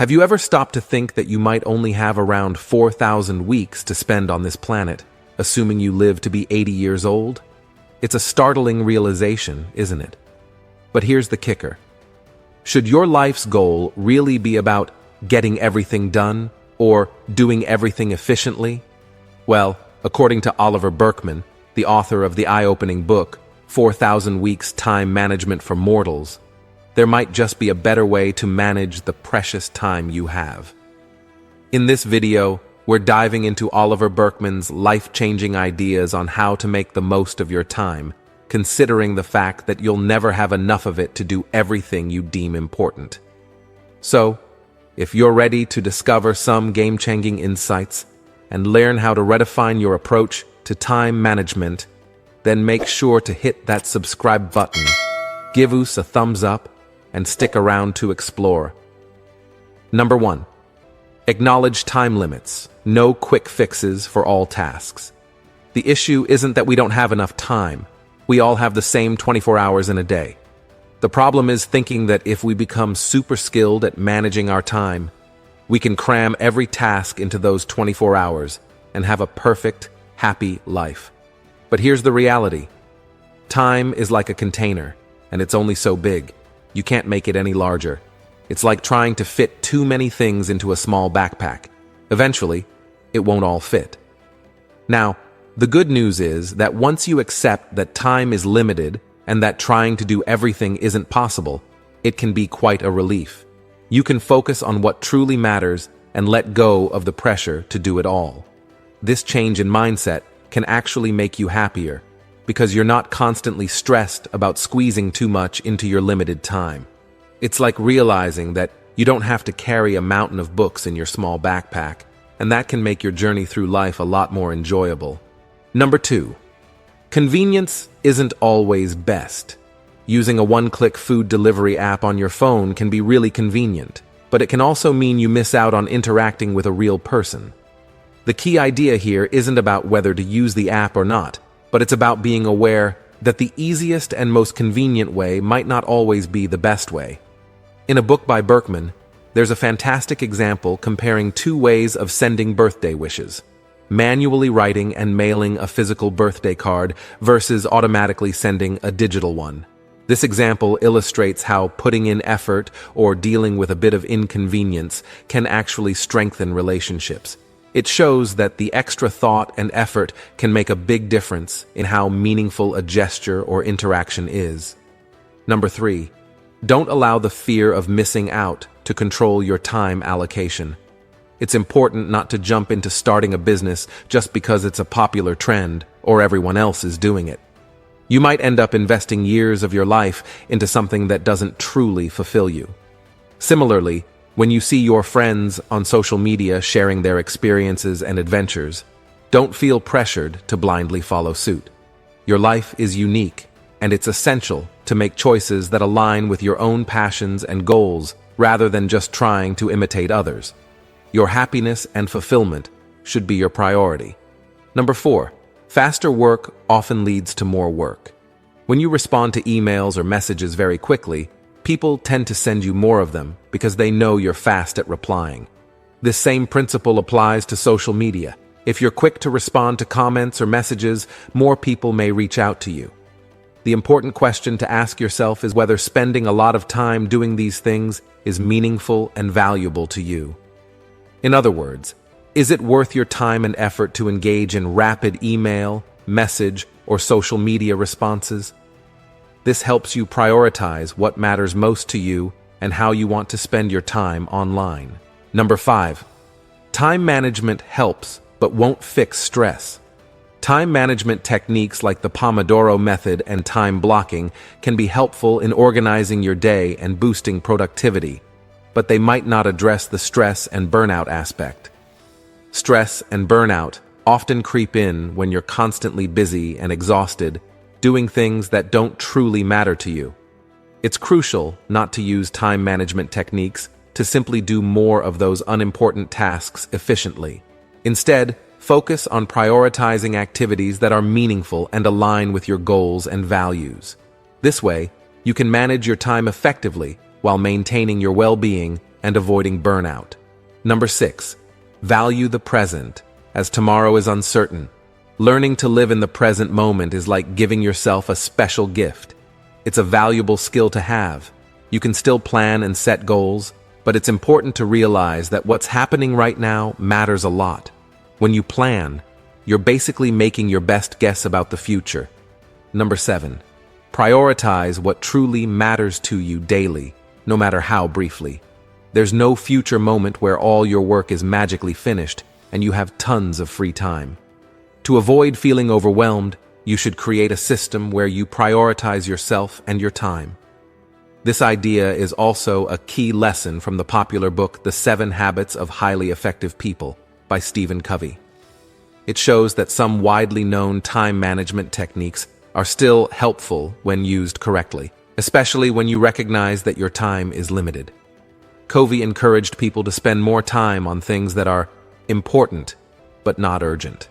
Have you ever stopped to think that you might only have around 4,000 weeks to spend on this planet, assuming you live to be 80 years old? It's a startling realization, isn't it? But here's the kicker. Should your life's goal really be about getting everything done or doing everything efficiently? Well, according to Oliver Burkeman, the author of the eye-opening book, 4,000 Weeks Time Management for Mortals, there might just be a better way to manage the precious time you have. In this video, we're diving into Oliver Burkeman's life-changing ideas on how to make the most of your time, considering the fact that you'll never have enough of it to do everything you deem important. So, if you're ready to discover some game-changing insights and learn how to redefine your approach to time management, then make sure to hit that subscribe button, give us a thumbs up, and stick around to explore. Number 1. Acknowledge time limits. No quick fixes for all tasks. The issue isn't that we don't have enough time. We all have the same 24 hours in a day. The problem is thinking that if we become super skilled at managing our time, we can cram every task into those 24 hours and have a perfect, happy life. But here's the reality. Time is like a container, and it's only so big. You can't make it any larger. It's like trying to fit too many things into a small backpack. Eventually, it won't all fit. Now, the good news is that once you accept that time is limited and that trying to do everything isn't possible, it can be quite a relief. You can focus on what truly matters and let go of the pressure to do it all. This change in mindset can actually make you happier, because you're not constantly stressed about squeezing too much into your limited time. It's like realizing that you don't have to carry a mountain of books in your small backpack, and that can make your journey through life a lot more enjoyable. Number 2. Convenience isn't always best. Using a one-click food delivery app on your phone can be really convenient, but it can also mean you miss out on interacting with a real person. The key idea here isn't about whether to use the app or not, but it's about being aware that the easiest and most convenient way might not always be the best way. In a book by Burkeman, there's a fantastic example comparing two ways of sending birthday wishes: manually writing and mailing a physical birthday card versus automatically sending a digital one. This example illustrates how putting in effort or dealing with a bit of inconvenience can actually strengthen relationships. It shows that the extra thought and effort can make a big difference in how meaningful a gesture or interaction is. Number 3. Don't allow the fear of missing out to control your time allocation. It's important not to jump into starting a business just because it's a popular trend or everyone else is doing it. You might end up investing years of your life into something that doesn't truly fulfill you. Similarly, when you see your friends on social media sharing their experiences and adventures, don't feel pressured to blindly follow suit. Your life is unique, and it's essential to make choices that align with your own passions and goals rather than just trying to imitate others. Your happiness and fulfillment should be your priority. Number 4. Faster work often leads to more work. When you respond to emails or messages very quickly, people tend to send you more of them because they know you're fast at replying. This same principle applies to social media. If you're quick to respond to comments or messages, more people may reach out to you. The important question to ask yourself is whether spending a lot of time doing these things is meaningful and valuable to you. In other words, is it worth your time and effort to engage in rapid email, message, or social media responses? This helps you prioritize what matters most to you and how you want to spend your time online. Number 5. Time management helps, but won't fix stress. Time management techniques like the Pomodoro method and time blocking can be helpful in organizing your day and boosting productivity, but they might not address the stress and burnout aspect. Stress and burnout often creep in when you're constantly busy and exhausted, doing things that don't truly matter to you. It's crucial not to use time management techniques to simply do more of those unimportant tasks efficiently. Instead, focus on prioritizing activities that are meaningful and align with your goals and values. This way, you can manage your time effectively while maintaining your well-being and avoiding burnout. Number 6. Value the present, as tomorrow is uncertain. Learning to live in the present moment is like giving yourself a special gift. It's a valuable skill to have. You can still plan and set goals, but it's important to realize that what's happening right now matters a lot. When you plan, you're basically making your best guess about the future. Number 7. Prioritize what truly matters to you daily, no matter how briefly. There's no future moment where all your work is magically finished and you have tons of free time. To avoid feeling overwhelmed, you should create a system where you prioritize yourself and your time. This idea is also a key lesson from the popular book The 7 Habits of Highly Effective People by Stephen Covey. It shows that some widely known time management techniques are still helpful when used correctly, especially when you recognize that your time is limited. Covey encouraged people to spend more time on things that are important but not urgent.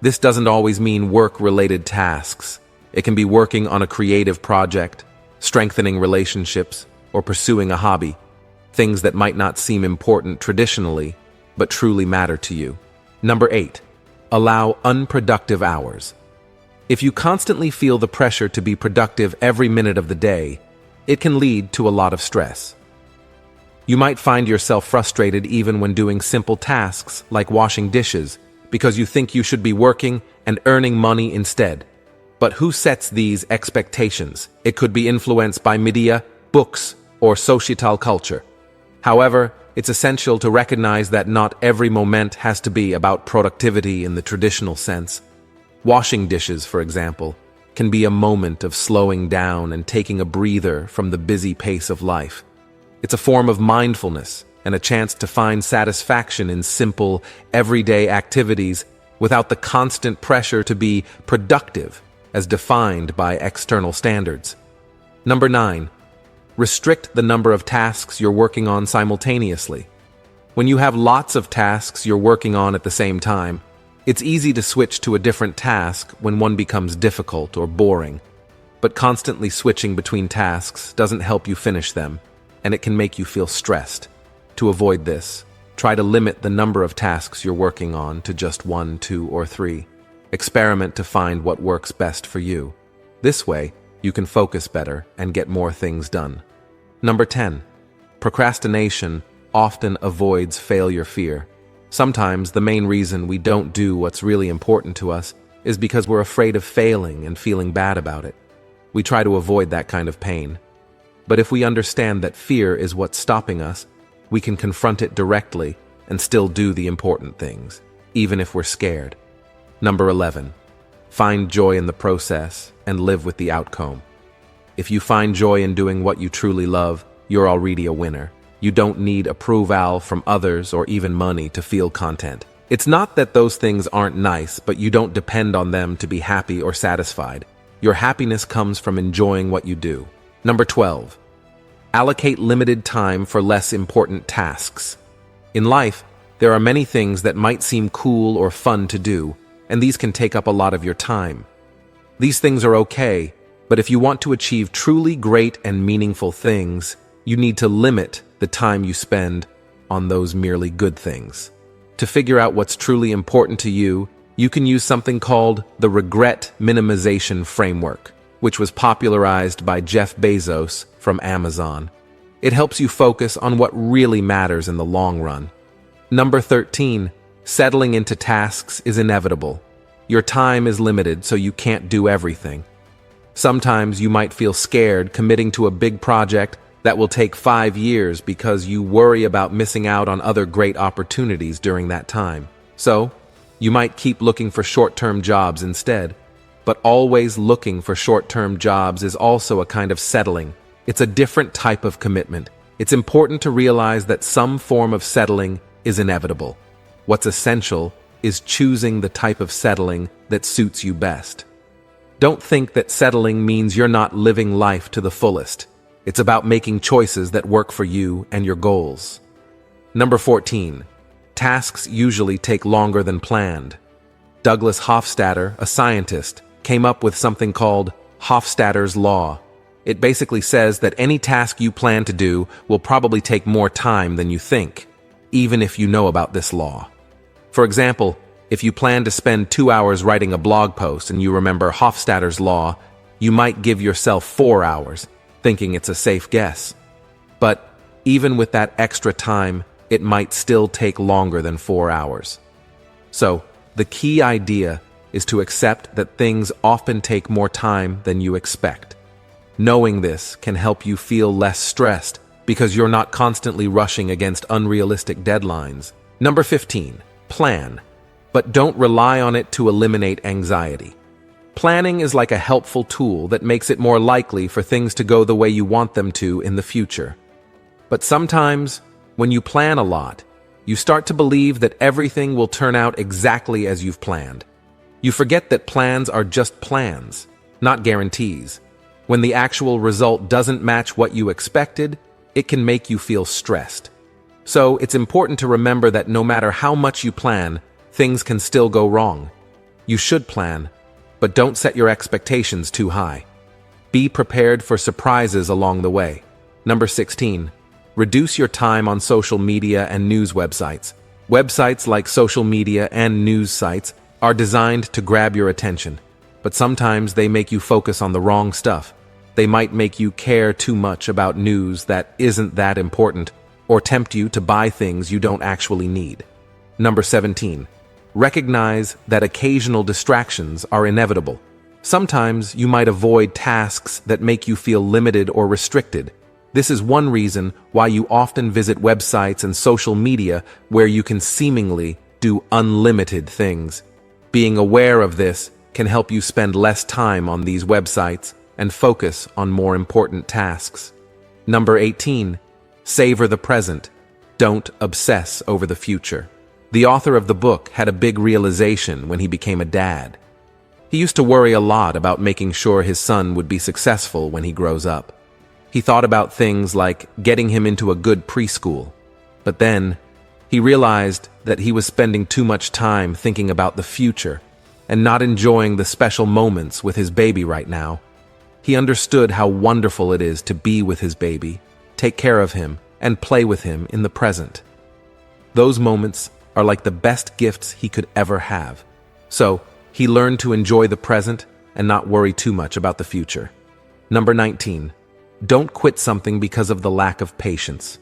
This doesn't always mean work-related tasks. It can be working on a creative project, strengthening relationships, or pursuing a hobby, things that might not seem important traditionally, but truly matter to you. Number 8. Allow unproductive hours. If you constantly feel the pressure to be productive every minute of the day, it can lead to a lot of stress. You might find yourself frustrated even when doing simple tasks like washing dishes because you think you should be working and earning money instead. But who sets these expectations? It could be influenced by media, books, or societal culture. However, it's essential to recognize that not every moment has to be about productivity in the traditional sense. Washing dishes, for example, can be a moment of slowing down and taking a breather from the busy pace of life. It's a form of mindfulness and a chance to find satisfaction in simple, everyday activities without the constant pressure to be productive as defined by external standards. Number 9. Restrict the number of tasks you're working on simultaneously. When you have lots of tasks you're working on at the same time, it's easy to switch to a different task when one becomes difficult or boring. But constantly switching between tasks doesn't help you finish them, and it can make you feel stressed. To avoid this, try to limit the number of tasks you're working on to just 1, 2, or 3. Experiment to find what works best for you. This way, you can focus better and get more things done. Number 10. Procrastination often avoids failure fear. Sometimes the main reason we don't do what's really important to us is because we're afraid of failing and feeling bad about it. We try to avoid that kind of pain. But if we understand that fear is what's stopping us, we can confront it directly and still do the important things, even if we're scared. Number 11. Find joy in the process and live with the outcome. If you find joy in doing what you truly love, you're already a winner. You don't need approval from others or even money to feel content. It's not that those things aren't nice, but you don't depend on them to be happy or satisfied. Your happiness comes from enjoying what you do. Number 12. Allocate limited time for less important tasks. In life, there are many things that might seem cool or fun to do, and these can take up a lot of your time. These things are okay, but if you want to achieve truly great and meaningful things, you need to limit the time you spend on those merely good things. To figure out what's truly important to you, you can use something called the regret minimization framework, which was popularized by Jeff Bezos from Amazon. It helps you focus on what really matters in the long run. Number 13. Settling into tasks is inevitable. Your time is limited, so you can't do everything. Sometimes you might feel scared committing to a big project that will take 5 years because you worry about missing out on other great opportunities during that time. So, you might keep looking for short-term jobs instead. But always looking for short-term jobs is also a kind of settling. It's a different type of commitment. It's important to realize that some form of settling is inevitable. What's essential is choosing the type of settling that suits you best. Don't think that settling means you're not living life to the fullest. It's about making choices that work for you and your goals. Number 14. Tasks usually take longer than planned. Douglas Hofstadter, a scientist, came up with something called Hofstadter's Law. It basically says that any task you plan to do will probably take more time than you think, even if you know about this law. For example, if you plan to spend 2 hours writing a blog post and you remember Hofstadter's law, you might give yourself 4 hours, thinking it's a safe guess. But even with that extra time, it might still take longer than 4 hours. So, the key idea is to accept that things often take more time than you expect. Knowing this can help you feel less stressed because you're not constantly rushing against unrealistic deadlines. Number 15, plan, but don't rely on it to eliminate anxiety. Planning is like a helpful tool that makes it more likely for things to go the way you want them to in the future. But sometimes, when you plan a lot, you start to believe that everything will turn out exactly as you've planned. You forget that plans are just plans, not guarantees. When the actual result doesn't match what you expected, it can make you feel stressed. So it's important to remember that no matter how much you plan, things can still go wrong. You should plan, but don't set your expectations too high. Be prepared for surprises along the way. Number 16. Reduce your time on social media and news websites. Websites like social media and news sites are designed to grab your attention, but sometimes they make you focus on the wrong stuff. They might make you care too much about news that isn't that important, or tempt you to buy things you don't actually need. Number 17. Recognize that occasional distractions are inevitable. Sometimes you might avoid tasks that make you feel limited or restricted. This is one reason why you often visit websites and social media where you can seemingly do unlimited things. Being aware of this can help you spend less time on these websites and focus on more important tasks. Number 18. Savor the present. Don't obsess over the future. The author of the book had a big realization when he became a dad. He used to worry a lot about making sure his son would be successful when he grows up. He thought about things like getting him into a good preschool. But then, he realized that he was spending too much time thinking about the future and not enjoying the special moments with his baby right now. He understood how wonderful it is to be with his baby, take care of him, and play with him in the present. Those moments are like the best gifts he could ever have. So, he learned to enjoy the present and not worry too much about the future. Number 19. Don't quit something because of the lack of patience.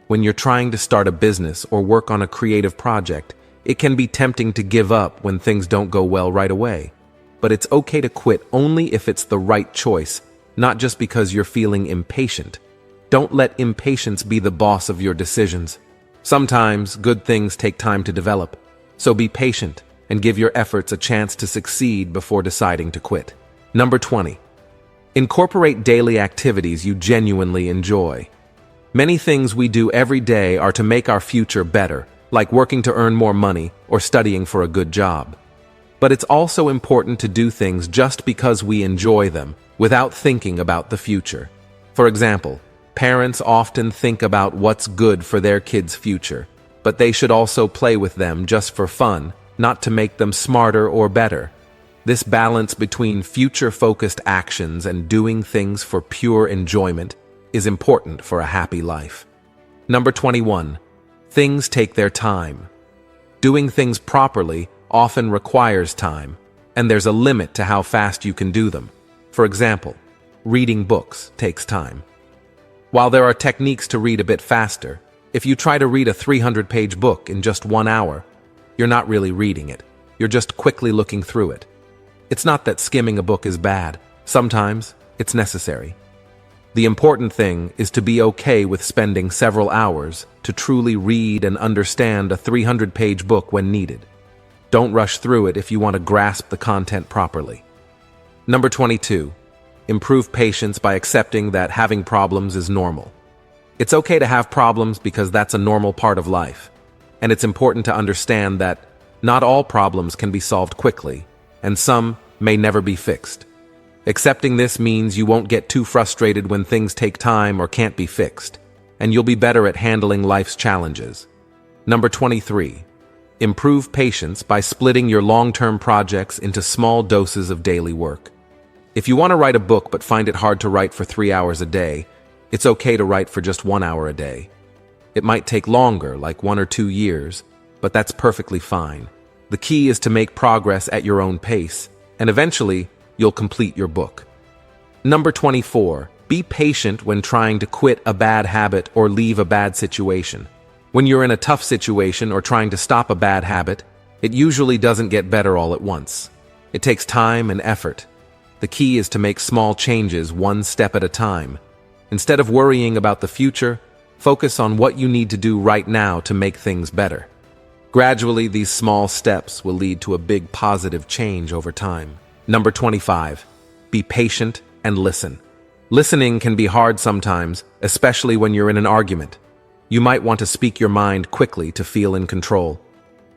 When you're trying to start a business or work on a creative project, it can be tempting to give up when things don't go well right away. But it's okay to quit only if it's the right choice, not just because you're feeling impatient. Don't let impatience be the boss of your decisions. Sometimes good things take time to develop, so be patient and give your efforts a chance to succeed before deciding to quit. Number 20. Incorporate daily activities you genuinely enjoy. Many things we do every day are to make our future better, like working to earn more money or studying for a good job. But it's also important to do things just because we enjoy them, without thinking about the future. For example, parents often think about what's good for their kids' future, but they should also play with them just for fun, not to make them smarter or better. This balance between future-focused actions and doing things for pure enjoyment is important for a happy life. Number 21. Things take their time. Doing things properly often requires time, and there's a limit to how fast you can do them. For example, reading books takes time. While there are techniques to read a bit faster, if you try to read a 300-page book in just 1 hour, you're not really reading it. You're just quickly looking through it. It's not that skimming a book is bad. Sometimes it's necessary. The important thing is to be okay with spending several hours to truly read and understand a 300-page book when needed. Don't rush through it if you want to grasp the content properly. Number 22. Improve patience by accepting that having problems is normal. It's okay to have problems because that's a normal part of life. And it's important to understand that not all problems can be solved quickly, and some may never be fixed. Accepting this means you won't get too frustrated when things take time or can't be fixed, and you'll be better at handling life's challenges. Number 23. Improve patience by splitting your long-term projects into small doses of daily work. If you want to write a book but find it hard to write for 3 hours a day, it's okay to write for just 1 hour a day. It might take longer, like 1 or 2 years, but that's perfectly fine. The key is to make progress at your own pace, and eventually, you'll complete your book. Number 24. Be patient when trying to quit a bad habit or leave a bad situation. When you're in a tough situation or trying to stop a bad habit, it usually doesn't get better all at once. It takes time and effort. The key is to make small changes one step at a time. Instead of worrying about the future, focus on what you need to do right now to make things better. Gradually, these small steps will lead to a big positive change over time. Number 25. Be patient and listen. Listening can be hard sometimes, especially when you're in an argument. You might want to speak your mind quickly to feel in control.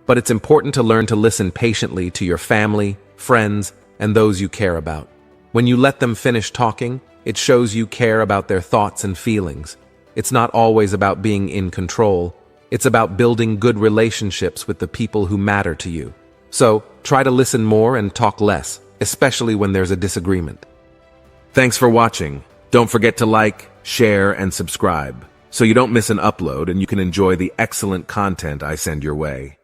But it's important to learn to listen patiently to your family, friends, and those you care about. When you let them finish talking, it shows you care about their thoughts and feelings. It's not always about being in control. It's about building good relationships with the people who matter to you. So, try to listen more and talk less, especially when there's a disagreement. Thanks for watching. Don't forget to like, share, and subscribe so you don't miss an upload and you can enjoy the excellent content I send your way.